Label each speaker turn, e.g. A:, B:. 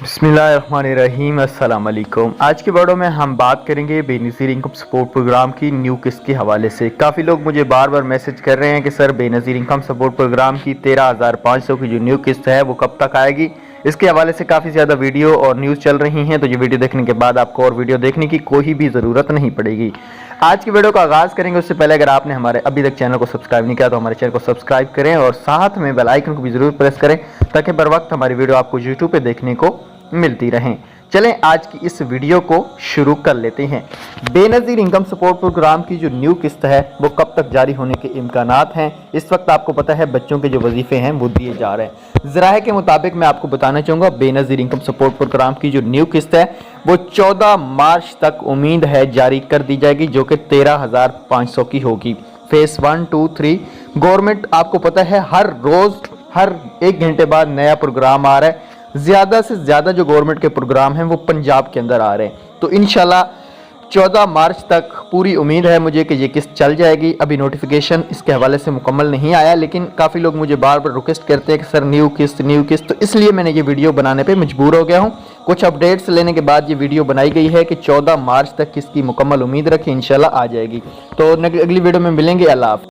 A: बिस्मिल्लाहिर्रहमानिर्रहीम अस्सलाम वालेकुम। आज के वीडियो में हम बात करेंगे बेनज़ीर इनकम सपोर्ट प्रोग्राम की न्यू किस्त के हवाले से। काफ़ी लोग मुझे बार बार मैसेज कर रहे हैं कि sir Benazir income support programme की 13,500 की जो न्यू किस्त है वो कब तक आएगी। इसके हवाले से काफ़ी ज़्यादा वीडियो और न्यूज़ चल रही हैं, तो ये वीडियो देखने के बाद आपको और वीडियो देखने की कोई भी ज़रूरत नहीं पड़ेगी। आज की वीडियो का आगाज़ करेंगे उससे पहले अगर आपने हमारे अभी तक चैनल को सब्सक्राइब नहीं किया तो हमारे चैनल को सब्सक्राइब करें और साथ में बेल आइकन को भी ज़रूर प्रेस करें ताकि बर वक्त हमारी वीडियो आपको यूट्यूब पे देखने को मिलती रहें। चलें आज की इस वीडियो को शुरू कर लेते हैं। बेनज़ीर इनकम सपोर्ट प्रोग्राम की जो न्यू किस्त है वो कब तक जारी होने के इम्कानात हैं। इस वक्त आपको पता है बच्चों के जो वजीफे हैं वो दिए जा रहे हैं। ज़राए के मुताबिक मैं आपको बताना चाहूँगा बेनज़ीर इनकम सपोर्ट प्रोग्राम की जो न्यू किस्त है वो 14 मार्च तक उम्मीद है जारी कर दी जाएगी, जो कि 13,500 की होगी। फेस 1, 2, 3 गवर्नमेंट आपको पता है हर रोज़ हर 1 घंटे बाद नया प्रोग्राम आ रहा है। ज़्यादा से ज़्यादा जो गवर्नमेंट के प्रोग्राम हैं वो पंजाब के अंदर आ रहे हैं, तो इंशाल्लाह 14 मार्च तक पूरी उम्मीद है मुझे कि ये किस्त चल जाएगी। अभी नोटिफिकेशन इसके हवाले से मुकम्मल नहीं आया, लेकिन काफ़ी लोग मुझे बार बार रिक्वेस्ट करते हैं कि सर न्यू किस्त, तो इसलिए मैंने ये वीडियो बनाने पे मजबूर हो गया हूँ। कुछ अपडेट्स लेने के बाद ये वीडियो बनाई गई है कि 14 मार्च तक किस्त की मुकम्मल उम्मीद रखें, इंशाल्लाह आ जाएगी। तो अगली वीडियो में मिलेंगे। अल्लाह हाफ़िज़।